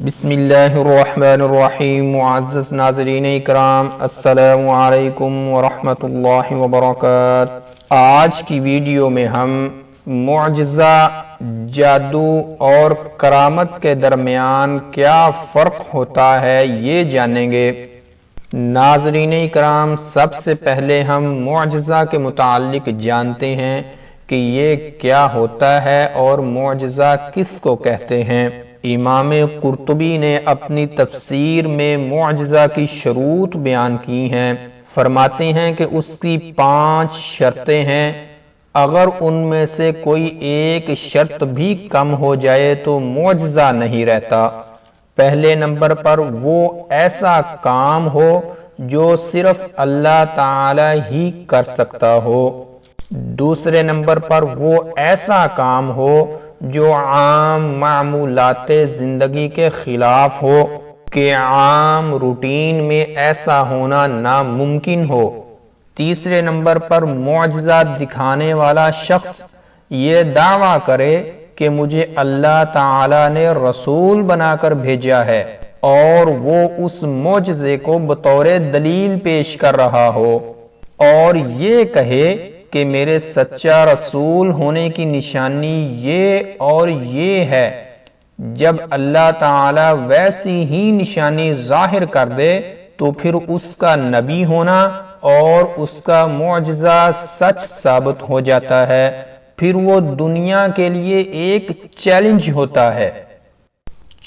بسم اللہ الرحمن الرحیم۔ معزز ناظرین اکرام، السلام علیکم ورحمۃ اللہ وبرکاتہ۔ آج کی ویڈیو میں ہم معجزہ، جادو اور کرامت کے درمیان کیا فرق ہوتا ہے یہ جانیں گے۔ ناظرین اکرام، سب سے پہلے ہم معجزہ کے متعلق جانتے ہیں کہ یہ کیا ہوتا ہے اور معجزہ کس کو کہتے ہیں۔ امام قرطبی نے اپنی تفسیر میں معجزہ کی شروط بیان کی ہیں۔ فرماتے ہیں کہ اس کی 5 شرطیں ہیں، اگر ان میں سے کوئی ایک شرط بھی کم ہو جائے تو معجزہ نہیں رہتا۔ پہلے نمبر پر وہ ایسا کام ہو جو صرف اللہ تعالی ہی کر سکتا ہو۔ دوسرے نمبر پر وہ ایسا کام ہو جو عام معمولات زندگی کے خلاف ہو، کہ عام روٹین میں ایسا ہونا ناممکن ہو۔ تیسرے نمبر پر معجزہ دکھانے والا شخص یہ دعویٰ کرے کہ مجھے اللہ تعالی نے رسول بنا کر بھیجا ہے، اور وہ اس معجزے کو بطور دلیل پیش کر رہا ہو، اور یہ کہے کہ میرے سچا رسول ہونے کی نشانی یہ اور یہ ہے۔ جب اللہ تعالی ویسی ہی نشانی ظاہر کر دے تو پھر اس کا نبی ہونا اور اس کا معجزہ سچ ثابت ہو جاتا ہے، پھر وہ دنیا کے لیے ایک چیلنج ہوتا ہے۔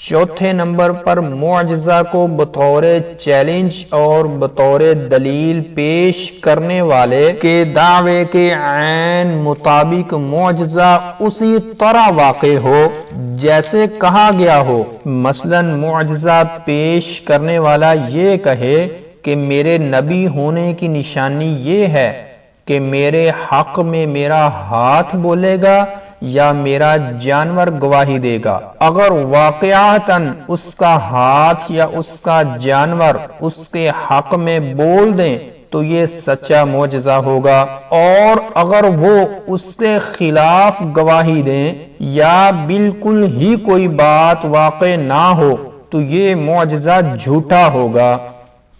چوتھے نمبر پر معجزہ کو بطور چیلنج اور بطور دلیل پیش کرنے والے کے دعوے کے عین مطابق معجزہ اسی طرح واقع ہو جیسے کہا گیا ہو۔ مثلا معجزہ پیش کرنے والا یہ کہے کہ میرے نبی ہونے کی نشانی یہ ہے کہ میرے حق میں میرا ہاتھ بولے گا یا میرا جانور گواہی دے گا۔ اگر واقعاتاً اس کا ہاتھ یا اس کا جانور اس کے حق میں بول دیں تو یہ سچا معجزہ ہوگا، اور اگر وہ اس کے خلاف گواہی دیں یا بالکل ہی کوئی بات واقع نہ ہو تو یہ معجزہ جھوٹا ہوگا۔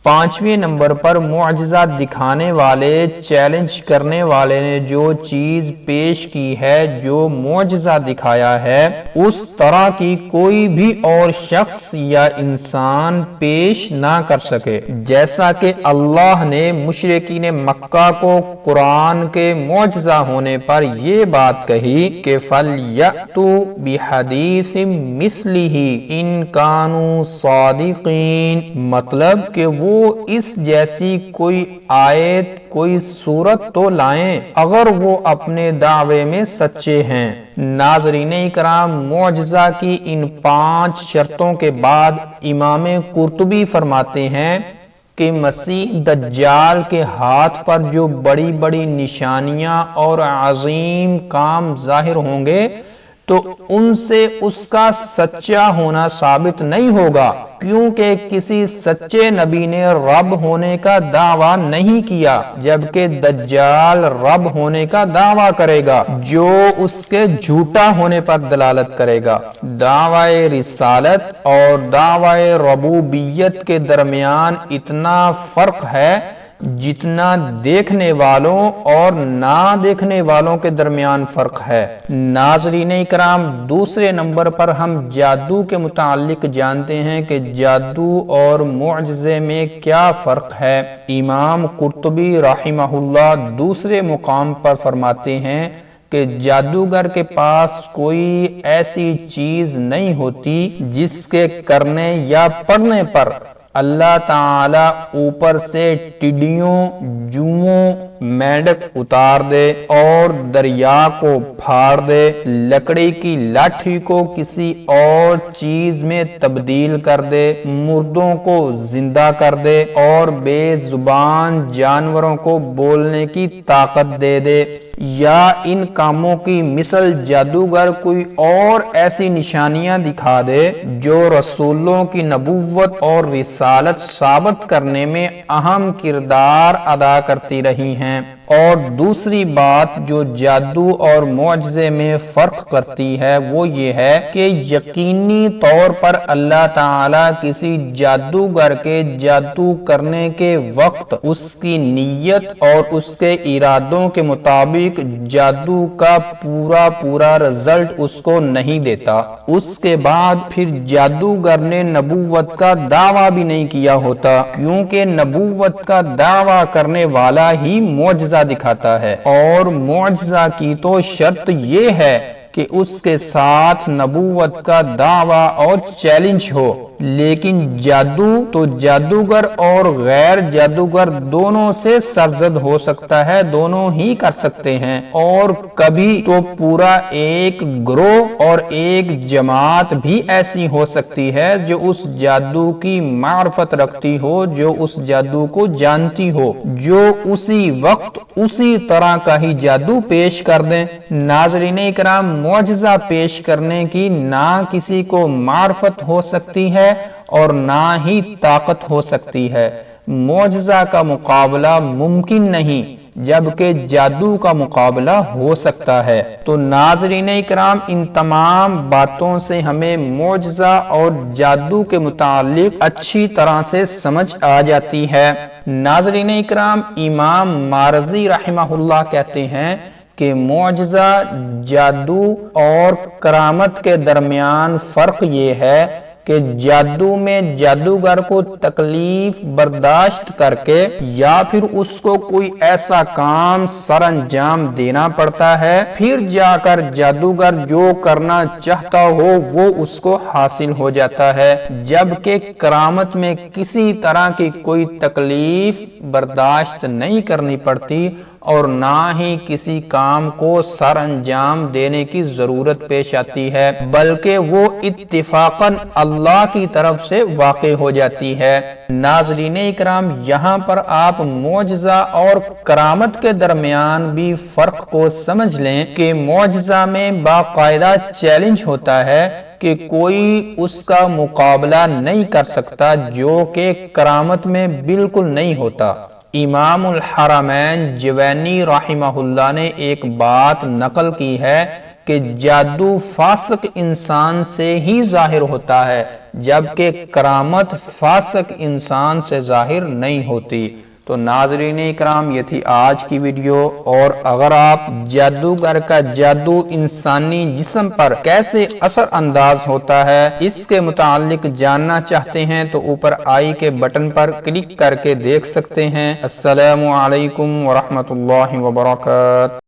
پانچویں نمبر پر معجزہ دکھانے والے، چیلنج کرنے والے نے جو چیز پیش کی ہے، جو معجزہ دکھایا ہے، اس طرح کی کوئی بھی اور شخص یا انسان پیش نہ کر سکے۔ جیسا کہ اللہ نے مشرکین مکہ کو قرآن کے معجزہ ہونے پر یہ بات کہی کہ فَلْيَأْتُوا بِحَدِيثٍ مِثْلِهِ إِن كَانُوا صَادِقِينَ، مطلب کہ وہ اس جیسی کوئی آیت، کوئی صورت تو لائیں اگر وہ اپنے دعوے میں سچے ہیں۔ ناظرین اکرام، معجزہ کی ان 5 شرطوں کے بعد امام قرطبی فرماتے ہیں کہ مسیح دجال کے ہاتھ پر جو بڑی بڑی نشانیاں اور عظیم کام ظاہر ہوں گے تو ان سے اس کا سچا ہونا ثابت نہیں ہوگا، کیونکہ کسی سچے نبی نے رب ہونے کا دعویٰ نہیں کیا، جبکہ دجال رب ہونے کا دعویٰ کرے گا جو اس کے جھوٹا ہونے پر دلالت کرے گا۔ دعوی رسالت اور دعوی ربوبیت کے درمیان اتنا فرق ہے جتنا دیکھنے والوں اور نہ دیکھنے والوں کے درمیان فرق ہے۔ ناظرین اکرام، دوسرے نمبر پر ہم جادو کے متعلق جانتے ہیں کہ جادو اور معجزے میں کیا فرق ہے۔ امام قرطبی رحمہ اللہ دوسرے مقام پر فرماتے ہیں کہ جادوگر کے پاس کوئی ایسی چیز نہیں ہوتی جس کے کرنے یا پڑھنے پر اللہ تعالی اوپر سے ٹڈیوں، جوؤں، مینڈک اتار دے اور دریا کو پھاڑ دے، لکڑی کی لاٹھی کو کسی اور چیز میں تبدیل کر دے، مردوں کو زندہ کر دے اور بے زبان جانوروں کو بولنے کی طاقت دے دے، یا ان کاموں کی مثل جادوگر کوئی اور ایسی نشانیاں دکھا دے جو رسولوں کی نبوت اور رسالت ثابت کرنے میں اہم کردار ادا کرتی رہی ہیں۔ اور دوسری بات جو جادو اور معجزے میں فرق کرتی ہے وہ یہ ہے کہ یقینی طور پر اللہ تعالی کسی جادوگر کے جادو کرنے کے وقت اس کی نیت اور اس کے ارادوں کے مطابق جادو کا پورا رزلٹ اس کو نہیں دیتا۔ اس کے بعد پھر جادوگر نے نبوت کا دعویٰ بھی نہیں کیا ہوتا، کیونکہ نبوت کا دعویٰ کرنے والا ہی معجزہ دکھاتا ہے، اور معجزہ کی تو شرط یہ ہے کہ اس کے ساتھ نبوت کا دعویٰ اور چیلنج ہو۔ لیکن جادو تو جادوگر اور غیر جادوگر دونوں سے سرزد ہو سکتا ہے، دونوں ہی کر سکتے ہیں، اور کبھی تو پورا ایک گروہ اور ایک جماعت بھی ایسی ہو سکتی ہے جو اس جادو کی معرفت رکھتی ہو، جو اس جادو کو جانتی ہو، جو اسی وقت اسی طرح کا ہی جادو پیش کر دیں۔ ناظرین اکرام، معجزہ پیش کرنے کی نہ کسی کو معرفت ہو سکتی ہے اور نہ ہی طاقت ہو سکتی ہے۔ معجزہ کا مقابلہ ممکن نہیں، جبکہ جادو کا مقابلہ ہو سکتا ہے۔ تو ناظرین اکرام، ان تمام باتوں سے ہمیں معجزہ اور جادو کے متعلق اچھی طرح سے سمجھ آ جاتی ہے۔ ناظرین اکرام، امام مارزی رحمہ اللہ کہتے ہیں کہ معجزہ، جادو اور کرامت کے درمیان فرق یہ ہے کہ جادو میں جادوگر کو تکلیف برداشت کر کے یا پھر اس کو کوئی ایسا کام سر انجام دینا پڑتا ہے، پھر جا کر جادوگر جو کرنا چاہتا ہو وہ اس کو حاصل ہو جاتا ہے، جبکہ کرامت میں کسی طرح کی کوئی تکلیف برداشت نہیں کرنی پڑتی اور نہ ہی کسی کام کو سر انجام دینے کی ضرورت پیش آتی ہے، بلکہ وہ اتفاقاً اللہ کی طرف سے واقع ہو جاتی ہے۔ ناظرین اکرام، یہاں پر آپ معجزہ اور کرامت کے درمیان بھی فرق کو سمجھ لیں کہ معجزہ میں باقاعدہ چیلنج ہوتا ہے کہ کوئی اس کا مقابلہ نہیں کر سکتا، جو کہ کرامت میں بالکل نہیں ہوتا۔ امام الحرمین جوینی رحمہ اللہ نے ایک بات نقل کی ہے کہ جادو فاسق انسان سے ہی ظاہر ہوتا ہے، جبکہ کرامت فاسق انسان سے ظاہر نہیں ہوتی۔ تو ناظرین اکرام، یہ تھی آج کی ویڈیو، اور اگر آپ جادوگر کا جادو انسانی جسم پر کیسے اثر انداز ہوتا ہے اس کے متعلق جاننا چاہتے ہیں تو اوپر آئی کے بٹن پر کلک کر کے دیکھ سکتے ہیں۔ السلام علیکم ورحمۃ اللہ وبرکاتہ۔